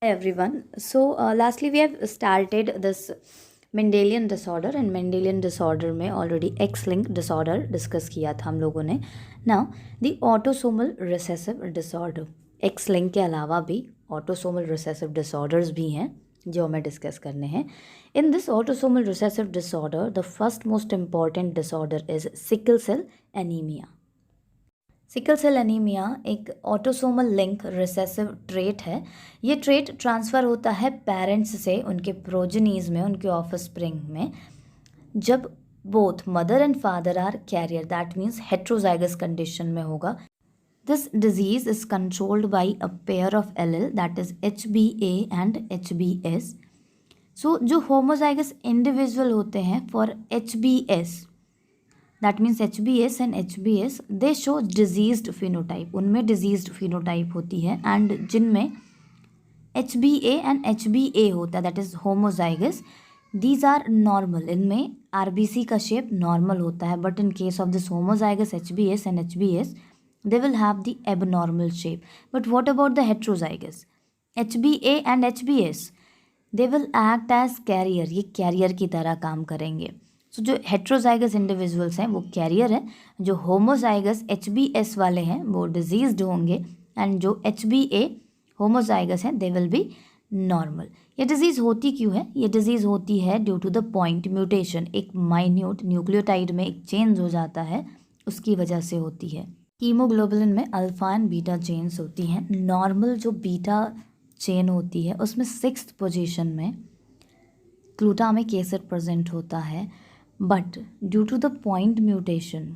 Hi everyone. Lastly we have started this Mendelian disorder and Mendelian disorder में already X-linked disorder discuss किया था हम लोगों ने. Now the autosomal recessive disorder. X-link के अलावा भी autosomal recessive disorders भी हैं जो हमें डिस्कस करने हैं. In this autosomal recessive disorder, the first most important disorder is sickle cell anemia. Sickle cell anaemia एक ऑटोसोमल लिंक रिसेसिव ट्रेट है. ये ट्रेट ट्रांसफ़र होता है पेरेंट्स से उनके प्रोजेनीज में, उनके ऑफस्प्रिंग में, जब both mother and father are carrier, that means heterozygous condition में होगा. This disease is controlled by a pair of allele that is HBA and HBS. So जो होमोजाइगस इंडिविजुअल होते हैं for HBS, that means HBS and HBS, they show diseased phenotype, उनमें diseased phenotype होती है. And जिनमें HBA and HBA होता है that is homozygous, these are normal, इनमें RBC का शेप नॉर्मल होता है. But in case of this homozygous HBS and HBS, they will have the abnormal shape. But what about the heterozygous HBA and HBS? They will act as carrier, ये career की तरह काम करेंगे. सो जो heterozygous individuals हैं वो career हैं, जो होमोजाइगस HBS वाले हैं वो डिजीज्ड होंगे, एंड जो HBA होमोजाइगस हैं दे विल बी नॉर्मल. ये डिजीज़ होती क्यों है? ये डिजीज़ होती है due to the point mutation. एक माइन्यूट न्यूक्लियोटाइड में एक चेंज हो जाता है, उसकी वजह से होती है. हीमोग्लोबिन में अल्फा एंड बीटा चेन्स होती हैं. नॉर्मल जो बीटा चेन होती है उसमें 6th पोजीशन में ग्लूटामिक एसिड प्रेजेंट होता है. But due to the point mutation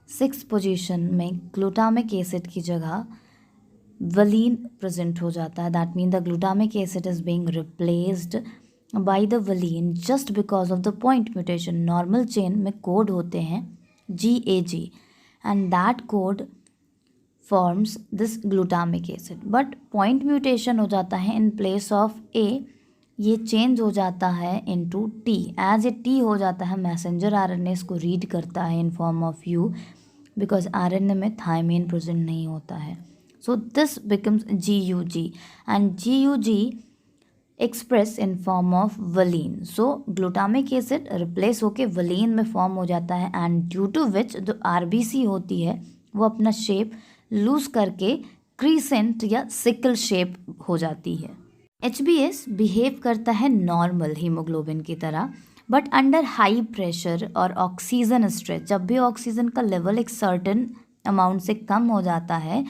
6th position में ग्लूटामिक एसिड की जगह वलीन प्रेजेंट हो जाता है. That mean the glutamic acid is being replaced by the valine just because of the point mutation. Normal chain में code होते हैं GAG and that code forms this glutamic acid. But point mutation हो जाता है, in place of A ये change हो जाता है into T. As a T हो जाता है, मैसेंजर RNA इसको रीड करता है इन form of U, because RNA में थायमीन प्रेजेंट नहीं होता है. So this becomes GUG and GUG express in form of clean. So glutamic acid replace होके वलीन में फॉर्म हो जाता है, एंड ड्यू टू विच जो RBC होती है वो अपना शेप लूज करके क्रीसेंट या सिकल शेप हो जाती है. HBS बिहेव करता है नॉर्मल हीमोग्लोबिन की तरह, बट अंडर हाई प्रेशर और ऑक्सीजन स्ट्रेस. जब भी ऑक्सीजन का लेवल एक सर्टन अमाउंट से कम हो जाता है,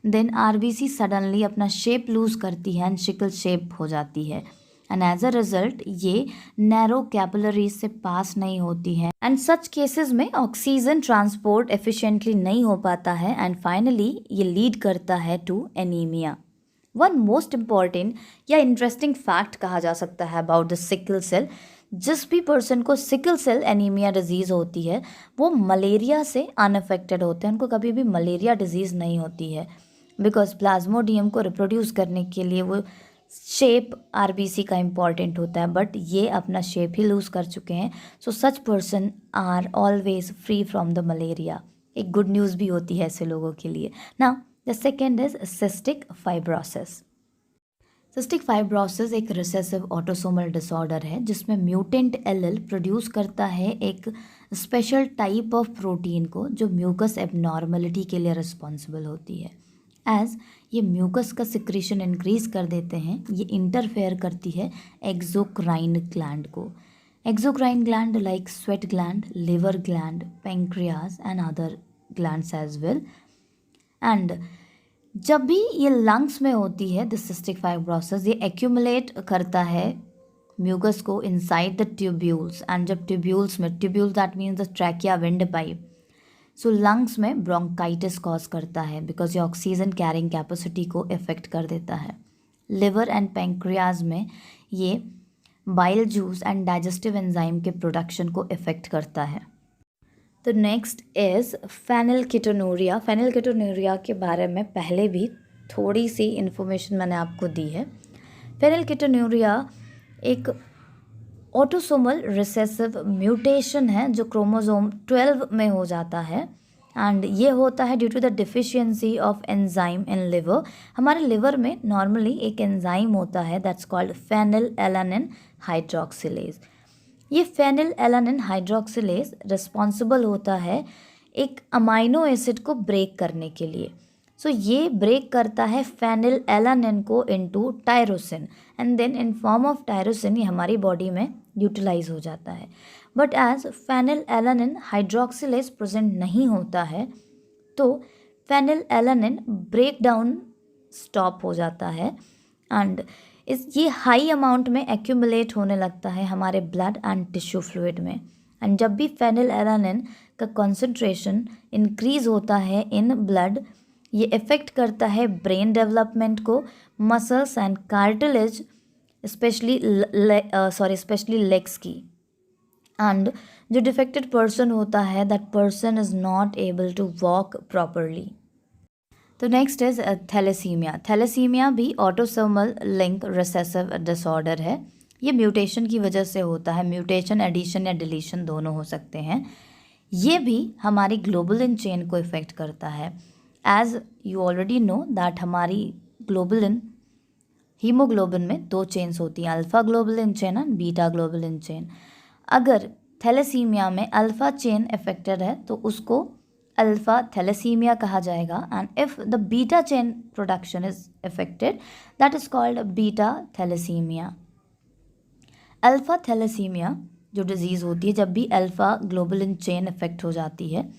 देन RBC सडनली अपना शेप लूज करती है एंड सिकल शेप हो जाती है. एंड एज अ रिजल्ट ये नैरो कैपिलरीज से पास नहीं होती है, एंड सच केसेस में ऑक्सीजन ट्रांसपोर्ट एफिशिएंटली नहीं हो पाता है, एंड फाइनली ये लीड करता है to anaemia. One most important या इंटरेस्टिंग फैक्ट कहा जा सकता है अबाउट द सिकल सेल, जिस भी पर्सन को सिकल सेल एनीमिया डिजीज़ होती है वो मलेरिया से अनअफेक्टेड होते हैं. उनको कभी भी मलेरिया डिजीज़ नहीं होती है, बिकॉज प्लाज्मोडियम को रिप्रोड्यूस करने के लिए वो शेप RBC का इम्पॉर्टेंट होता है, बट ये अपना शेप ही लूज़ कर चुके हैं. So such person are always free from the malaria. एक गुड न्यूज़ भी होती है ऐसे लोगों के लिए. Now the second is cystic fibrosis. Cystic fibrosis एक रिसेसिव ऑटोसोमल डिसऑर्डर है जिसमें म्यूटेंट एलील प्रोड्यूस करता है एक स्पेशल टाइप ऑफ प्रोटीन को जो म्यूकस एबनॉर्मलिटी के लिए रिस्पॉन्सिबल होती है. एज ये म्यूकस का सिक्रीशन इंक्रीज कर देते हैं, ये इंटरफेयर करती है एक्सोक्राइन ग्लैंड को. Exocrine gland like sweat gland, liver gland, pancreas and other glands as well. And जब भी ये लंग्स में होती है दिस सिस्टिक फाइब्रोसिस, ये एक्यूमुलेट करता है म्यूकस को इनसाइड द ट्यूब्यूल्स. एंड जब ट्यूब्यूल्स में, tubules that means the trachea wind pipe, so lungs में ब्रोंकाइटिस कॉज करता है बिकॉज ये ऑक्सीजन कैरिंग कैपेसिटी को इफेक्ट कर देता है. लिवर एंड पेंक्रियाज में ये bile juice and digestive enzyme के प्रोडक्शन को इफेक्ट करता है. तो नेक्स्ट इज़ फेनिलकेटोनूरिया. फेनिलकेटोनूरिया के बारे में पहले भी थोड़ी सी इन्फॉर्मेशन मैंने आपको दी है. फेनिलकेटोनूरिया एक ऑटोसोमल रिसेसिव म्यूटेशन है जो क्रोमोसोम 12 में हो जाता है, एंड ये होता है due to the deficiency of enzyme in liver. हमारे लिवर में नॉर्मली एक एंजाइम होता है दैट्स कॉल्ड फेनिलएलानिन हाइड्रोक्सिलेज। ये फेनिलएलानिन हाइड्रोक्सिलेज रिस्पॉन्सिबल होता है एक अमाइनो एसिड को ब्रेक करने के लिए। सो ये ब्रेक करता है फेनिलएलानिन को into tyrosine and then in form of tyrosine ये हमारी बॉडी में यूटिलाइज हो जाता है। But as phenylalanine hydroxylase present नहीं होता है तो फेनिलएलानिन ब्रेक डाउन स्टॉप हो जाता है एंड ये हाई अमाउंट में एक्यूमुलेट होने लगता है हमारे ब्लड एंड टिश्यू फ्लूइड में। एंड जब भी फेनिलएलानिन का कॉन्सेंट्रेशन इंक्रीज होता है इन ब्लड, ये इफ़ेक्ट करता है ब्रेन डेवलपमेंट को, muscles and cartilage specially legs की। एंड जो डिफेक्टेड पर्सन होता है that person is not able to walk properly. तो नेक्स्ट इज थैलेसीमिया। थैलेसीमिया भी ऑटोसोमल लिंक रिसेसिव डिसऑर्डर है। ये म्यूटेशन की वजह से होता है, म्यूटेशन एडिशन या डिलीशन दोनों हो सकते हैं। ये भी हमारी ग्लोबुलिन चेन को इफ़ेक्ट करता है। As you already know that हमारी ग्लोबुलिन हीमोग्लोबिन में दो चेन्स होती हैं, alpha globulin chain and beta globulin chain. अगर थैलेसीमिया में अल्फ़ा चेन इफेक्टेड है तो उसको अल्फ़ा थैलेसीमिया कहा जाएगा and if the beta chain production is affected that is called beta thalassaemia. Alpha thalassaemia जो डिजीज़ होती है जब भी अल्फ़ा ग्लोबुलिन चेन इफेक्ट हो जाती है,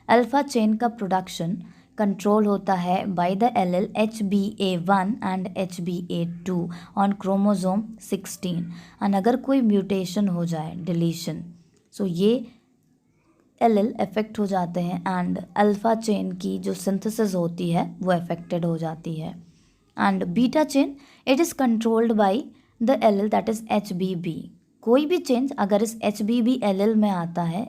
अल्फ़ा चेन का प्रोडक्शन कंट्रोल होता है by the allele HbA1 and HbA2 on chromosome 16 and अगर कोई म्यूटेशन हो जाए डिलीशन, सो ये एलील इफेक्ट हो जाते हैं एंड अल्फ़ा चेन की जो सिंथेसिस होती है वो अफेक्टेड हो जाती है। And beta chain it is controlled by the allele that is HBB। कोई भी चेंज अगर इस HBB एलील में आता है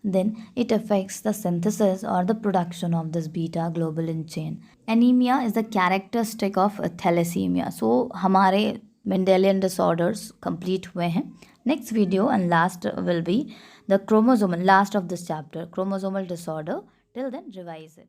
then it affects the synthesis or the production of this beta globulin chain. Anemia is the characteristic of thalassemia. So हमारे Mendelian disorders complete हुए हैं. Next video and last will be the chromosomal, last of this chapter, chromosomal disorder. Till then revise it.